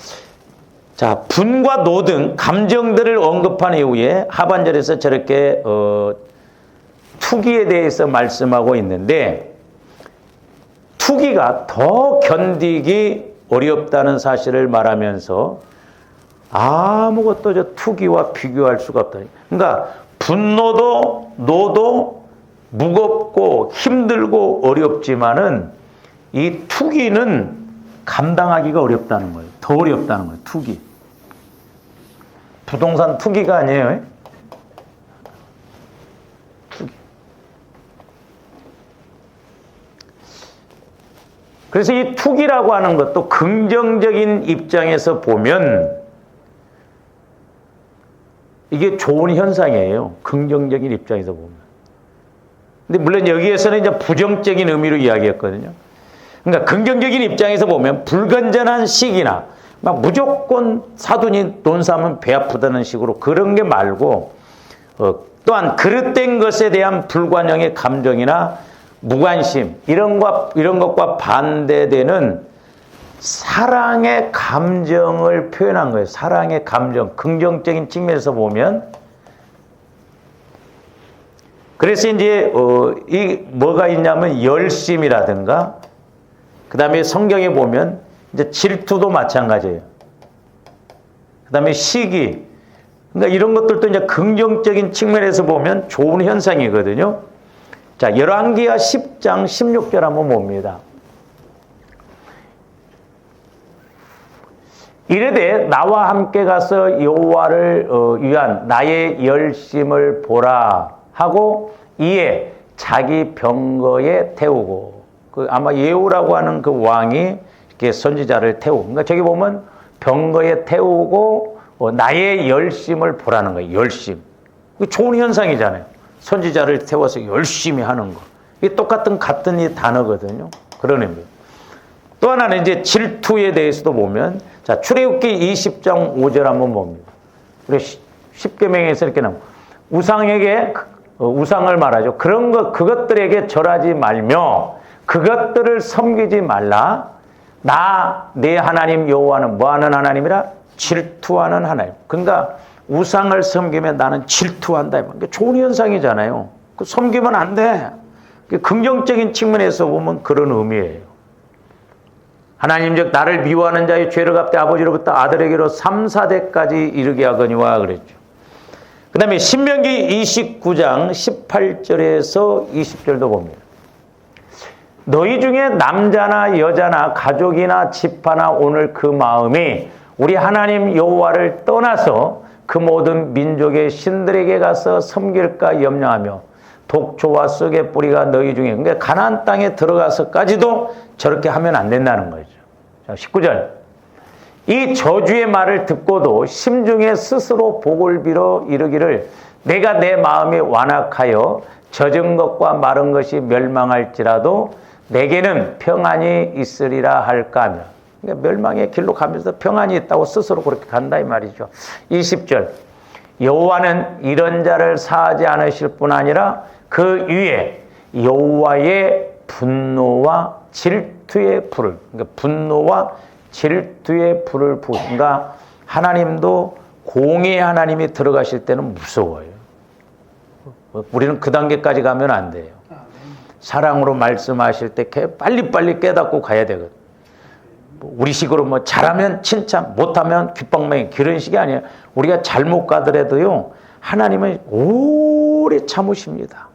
자, 분과 노 등 감정들을 언급한 이후에 하반절에서 저렇게 투기에 대해서 말씀하고 있는데, 투기가 더 견디기 어렵다는 사실을 말하면서 아무것도 저 투기와 비교할 수가 없다. 그러니까 분노도 노도 무겁고 힘들고 어렵지만은 이 투기는 감당하기가 어렵다는 거예요. 더 어렵다는 거예요. 투기. 부동산 투기가 아니에요. 투기. 그래서 이 투기라고 하는 것도 긍정적인 입장에서 보면 이게 좋은 현상이에요. 긍정적인 입장에서 보면. 근데 물론 여기에서는 이제 부정적인 의미로 이야기했거든요. 그러니까 긍정적인 입장에서 보면 불건전한 시기나 막 무조건 사돈이 돈 사면 배 아프다는 식으로 그런 게 말고, 또한 그릇된 것에 대한 불관용의 감정이나 무관심 이런 것과 반대되는 사랑의 감정을 표현한 거예요. 사랑의 감정, 긍정적인 측면에서 보면. 그래서 이제 이 뭐가 있냐면 열심이라든가, 그 다음에 성경에 보면 이제 질투도 마찬가지예요. 그 다음에 시기, 그러니까 이런 것들도 이제 긍정적인 측면에서 보면 좋은 현상이거든요. 자, 열왕기하 10장 16절 한번 봅니다. 이르되 나와 함께 가서 여호와를 위한 나의 열심을 보라 하고 이에 자기 병거에 태우고, 아마 예후라고 하는 그 왕이 이렇게 선지자를 태우고, 그러니까 저기 보면 병거에 태우고 나의 열심을 보라는 거예요. 열심. 좋은 현상이잖아요. 선지자를 태워서 열심히 하는 거. 이게 같은 이 단어거든요. 그런 의미예요. 또 하나는 이제 질투에 대해서도 보면, 자, 출애굽기 20장 5절 한번 봅니다. 우리 10계명에서 이렇게 나옵니다. 우상에게 우상을 말하죠. 그것들에게 절하지 말며 그것들을 섬기지 말라. 내 하나님 여호와는 뭐하는 하나님이라? 질투하는 하나님. 그러니까 우상을 섬기면 나는 질투한다. 그러니까 좋은 현상이잖아요. 섬기면 안 돼. 긍정적인 측면에서 보면 그런 의미예요. 하나님 즉 나를 미워하는 자의 죄를 갚되 아버지로부터 아들에게로 3, 4대까지 이르게 하거니와 그랬죠. 그 다음에 신명기 29장 18절에서 20절도 봅니다. 너희 중에 남자나 여자나 가족이나 집하나 오늘 그 마음이 우리 하나님 여호와를 떠나서 그 모든 민족의 신들에게 가서 섬길까 염려하며 독초와 쑥의 뿌리가 너희 중에, 그러니까 가나안 땅에 들어가서까지도 저렇게 하면 안 된다는 거죠. 자, 19절. 이 저주의 말을 듣고도 심중에 스스로 복을 빌어 이르기를 내가 내 마음이 완악하여 젖은 것과 마른 것이 멸망할지라도 내게는 평안이 있으리라 할까 하며, 그러니까 멸망의 길로 가면서 평안이 있다고 스스로 그렇게 간다 이 말이죠. 20절. 여호와는 이런 자를 사하지 않으실 뿐 아니라 그 위에 여호와의 분노와 질투의 불을, 그러니까 분노와 질투의 불을 부으신가. 하나님도 공의의 하나님이 들어가실 때는 무서워요. 우리는 그 단계까지 가면 안 돼요. 사랑으로 말씀하실 때 빨리빨리 깨닫고 가야 되거든. 우리 식으로 뭐 잘하면 칭찬, 못하면 귓방망이, 그런 식이 아니에요. 우리가 잘못 가더라도요, 하나님은 오래 참으십니다.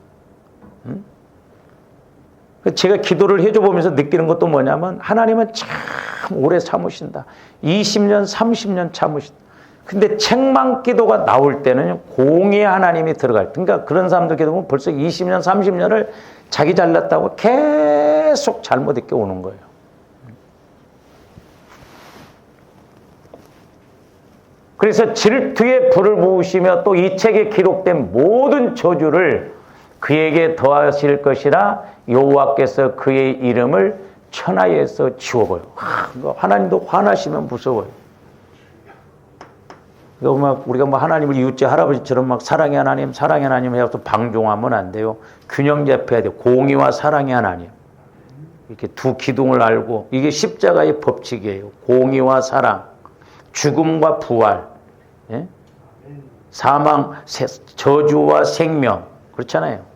제가 기도를 해줘 보면서 느끼는 것도 뭐냐면 하나님은 참 오래 참으신다. 20년, 30년 참으신다. 근데 책망 기도가 나올 때는 공의 하나님이 들어갈 때, 그러니까 그런 사람들 기도 보면 벌써 20년, 30년을 자기 잘났다고 계속 잘못 있게 오는 거예요. 그래서 질투의 불을 부으시며 또 이 책에 기록된 모든 저주를 그에게 더하실 것이라 여호와께서 그의 이름을 천하에서 지워버려. 하나님도 화나시면 무서워요. 우리가 뭐 하나님을 이웃제 할아버지처럼 막 사랑의 하나님, 사랑의 하나님 해서 방종하면 안 돼요. 균형 잡혀야 돼요. 공의와 사랑의 하나님. 이렇게 두 기둥을 알고, 이게 십자가의 법칙이에요. 공의와 사랑, 죽음과 부활, 예? 사망, 저주와 생명, 그렇잖아요.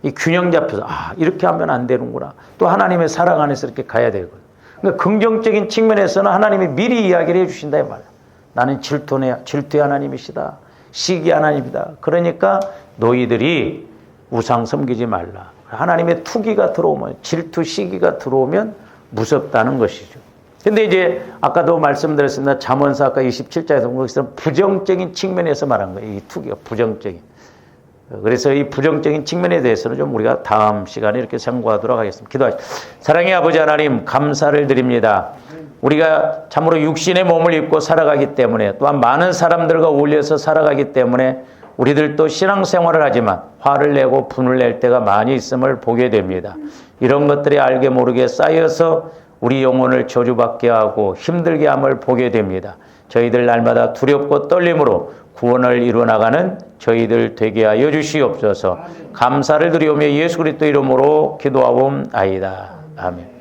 이 균형 잡혀서 이렇게 하면 안 되는구나. 또 하나님의 사랑 안에서 이렇게 가야 되거든요. 그러니까 긍정적인 측면에서는 하나님이 미리 이야기를 해주신다 이 말이야. 나는 질투의 하나님이시다. 시기 하나님이다. 그러니까 너희들이 우상 섬기지 말라. 하나님의 투기가 들어오면, 질투 시기가 들어오면 무섭다는 것이죠. 근데 이제 아까도 말씀드렸습니다. 잠언서 아까 27장에서 거기서 부정적인 측면에서 말한 거예요. 이 투기가 부정적인. 그래서 이 부정적인 측면에 대해서는 좀 우리가 다음 시간에 이렇게 상고하도록 하겠습니다. 기도하시죠. 사랑의 아버지 하나님, 감사를 드립니다. 우리가 참으로 육신의 몸을 입고 살아가기 때문에, 또한 많은 사람들과 어울려서 살아가기 때문에 우리들도 신앙생활을 하지만 화를 내고 분을 낼 때가 많이 있음을 보게 됩니다. 이런 것들이 알게 모르게 쌓여서 우리 영혼을 저주받게 하고 힘들게 함을 보게 됩니다. 저희들 날마다 두렵고 떨림으로 구원을 이루어나가는 저희들 되게 하여 주시옵소서. 감사를 드리오며 예수 그리스도 이름으로 기도하옵나이다. 아멘.